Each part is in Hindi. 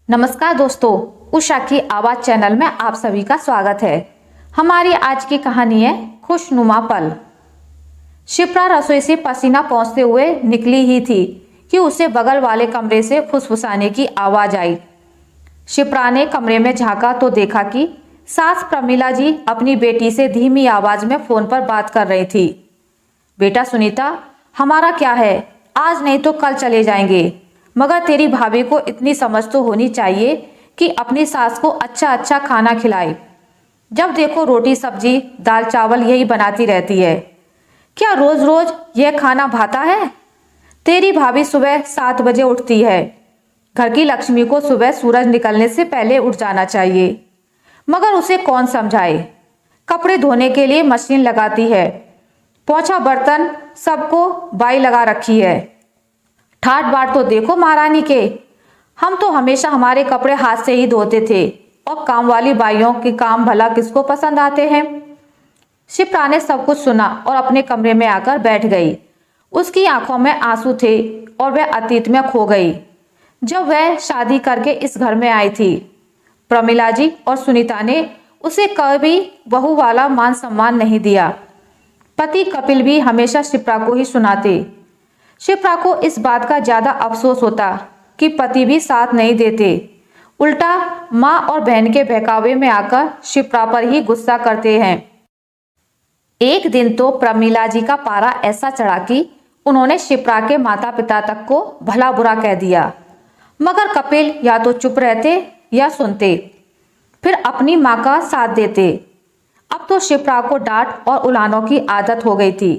नमस्कार दोस्तों, उषा की आवाज चैनल में आप सभी का स्वागत है। हमारी आज की कहानी है खुशनुमा पल। शिप्रा रसोई से पसीना पोंछते हुए निकली ही थी कि उसे बगल वाले कमरे से फुसफुसाने की आवाज आई। शिप्रा ने कमरे में झांका तो देखा कि सास प्रमिला जी अपनी बेटी से धीमी आवाज में फोन पर बात कर रही थी। बेटा सुनीता, हमारा क्या है, आज नहीं तो कल चले जाएंगे, मगर तेरी भाभी को इतनी समझ तो होनी चाहिए कि अपनी सास को अच्छा अच्छा खाना खिलाए। जब देखो रोटी सब्जी दाल चावल यही बनाती रहती है। क्या रोज रोज यह खाना भाता है? तेरी भाभी सुबह 7 बजे उठती है। घर की लक्ष्मी को सुबह सूरज निकलने से पहले उठ जाना चाहिए, मगर उसे कौन समझाए। कपड़े धोने के लिए मशीन लगाती है, पोंछा बर्तन सबको बाई लगा रखी है। ठाट बाट तो देखो महारानी के, हम तो हमेशा हमारे कपड़े हाथ से ही धोते थे और काम वाली बाइयों के काम भला किसको पसंद आते हैं। शिप्रा ने सब कुछ सुना और अपने कमरे में आकर बैठ गई। उसकी आंखों में आंसू थे और वह अतीत में खो गई, जब वह शादी करके इस घर में आई थी। प्रमिला जी और सुनीता ने उसे कभी बहू वाला मान सम्मान नहीं दिया। पति कपिल भी हमेशा शिप्रा को ही सुनाते। शिप्रा को इस बात का ज्यादा अफसोस होता कि पति भी साथ नहीं देते, उल्टा माँ और बहन के बहकावे में आकर शिप्रा पर ही गुस्सा करते हैं। एक दिन तो प्रमिला जी का पारा ऐसा चढ़ा कि उन्होंने शिप्रा के माता पिता तक को भला बुरा कह दिया, मगर कपिल या तो चुप रहते या सुनते, फिर अपनी माँ का साथ देते। अब तो शिप्रा को डांट और उलानों की आदत हो गई थी।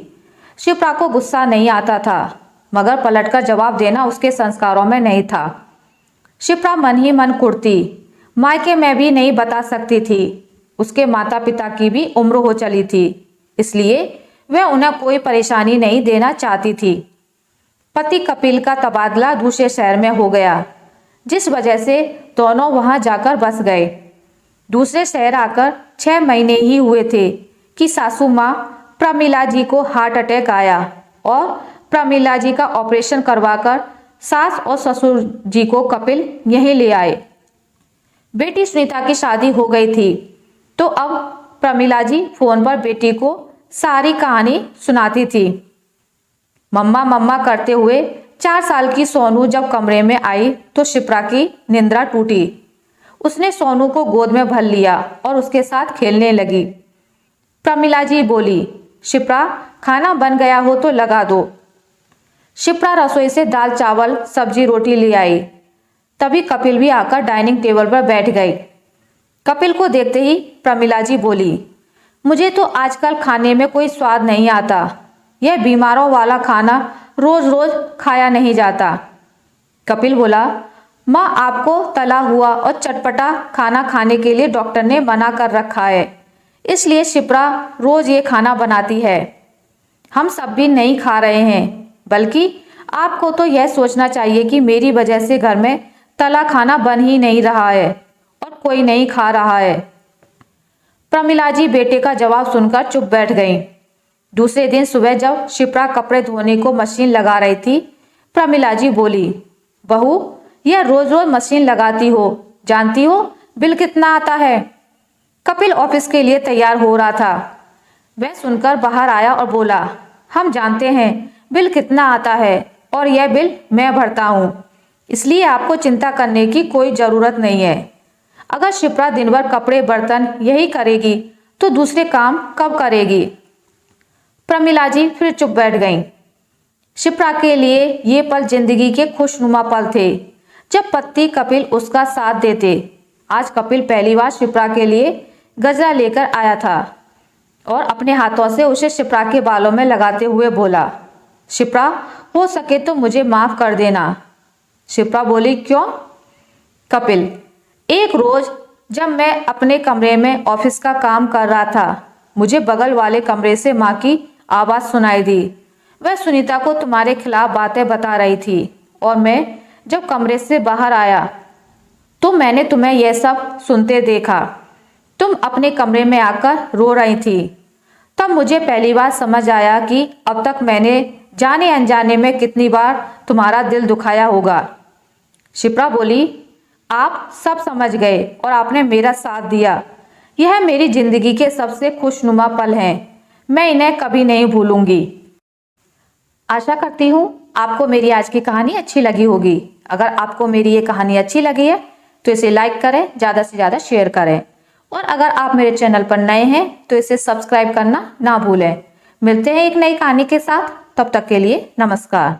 शिप्रा को गुस्सा नहीं आता था, मगर पलटकर जवाब देना उसके संस्कारों में नहीं था। शिप्रा मन ही मन कुढ़ती। मायके में भी नहीं बता सकती थी। उसके माता पिता की भी उम्र हो चली थी, इसलिए वह उन्हें कोई परेशानी नहीं देना चाहती थी। पति कपिल का तबादला दूसरे शहर में हो गया, जिस वजह से दोनों वहां जाकर बस गए। दूसरे शहर आकर 6 महीने ही हुए थे कि सासू माँ प्रमिला जी को हार्ट अटैक आया और प्रमिला जी का ऑपरेशन करवाकर सास और ससुर जी को कपिल यहीं ले आए। बेटी सुनीता की शादी हो गई थी, तो अब प्रमिला जी फोन पर बेटी को सारी कहानी सुनाती थी। मम्मा मम्मा करते हुए 4 साल की सोनू जब कमरे में आई तो शिप्रा की निंद्रा टूटी। उसने सोनू को गोद में भर लिया और उसके साथ खेलने लगी। प्रमिला जी बोली, शिप्रा खाना बन गया हो तो लगा दो। शिप्रा रसोई से दाल चावल सब्जी रोटी ले आई। तभी कपिल भी आकर डाइनिंग टेबल पर बैठ गए। कपिल को देखते ही प्रमिला जी बोली, मुझे तो आजकल खाने में कोई स्वाद नहीं आता। यह बीमारों वाला खाना रोज रोज खाया नहीं जाता। कपिल बोला, माँ आपको तला हुआ और चटपटा खाना खाने के लिए डॉक्टर ने मना कर रखा है, इसलिए शिप्रा रोज ये खाना बनाती है। हम सब भी नहीं खा रहे हैं, बल्कि आपको तो यह सोचना चाहिए कि मेरी वजह से घर में तला खाना बन ही नहीं रहा है और कोई नहीं खा रहा है। प्रमिला जी बेटे का जवाब सुनकर चुप बैठ गईं। दूसरे दिन सुबह जब शिप्रा कपड़े धोने को मशीन लगा रही थी, प्रमिला जी बोली, बहू यह रोज रोज मशीन लगाती हो, जानती हो बिल कितना आता है? कपिल ऑफिस के लिए तैयार हो रहा था। वह सुनकर बाहर आया और बोला, हम जानते हैं बिल कितना आता है और यह बिल मैं भरता हूँ, इसलिए आपको चिंता करने की कोई ज़रूरत नहीं है। अगर शिप्रा दिन भर कपड़े बर्तन यही करेगी तो दूसरे काम कब करेगी? प्रमिला जी फिर चुप बैठ गईं। शिप्रा के लिए ये पल जिंदगी के खुशनुमा पल थे, जब पति कपिल उसका साथ देते। आज कपिल पहली बार शिप्रा के लिए गजरा लेकर आया था और अपने हाथों से उसे शिप्रा के बालों में लगाते हुए बोला, शिप्रा हो सके तो मुझे माफ कर देना। शिप्रा बोली, क्यों? कपिल, एक रोज जब मैं अपने कमरे में ऑफिस का काम कर रहा था, मुझे बगल वाले कमरे से माँ की आवाज सुनाई दी। वह सुनीता को तुम्हारे खिलाफ बातें बता रही थी और मैं जब कमरे से बाहर आया तो मैंने तुम्हें यह सब सुनते देखा। तुम अपने कमरे में आकर रो रही थी। तब मुझे पहली बार समझ आया कि अब तक मैंने जाने अनजाने में कितनी बार तुम्हारा दिल दुखाया होगा। शिप्रा बोली, आप सब समझ गए और आपने मेरा साथ दिया। यह मेरी जिंदगी के सबसे खुशनुमा पल हैं। मैं इन्हें कभी नहीं भूलूंगी। आशा करती हूँ आपको मेरी आज की कहानी अच्छी लगी होगी। अगर आपको मेरी ये कहानी अच्छी लगी है तो इसे लाइक करें, ज़्यादा से ज़्यादा शेयर करें और अगर आप मेरे चैनल पर नए हैं तो इसे सब्सक्राइब करना ना भूलें। मिलते हैं एक नई कहानी के साथ, तब तक के लिए नमस्कार।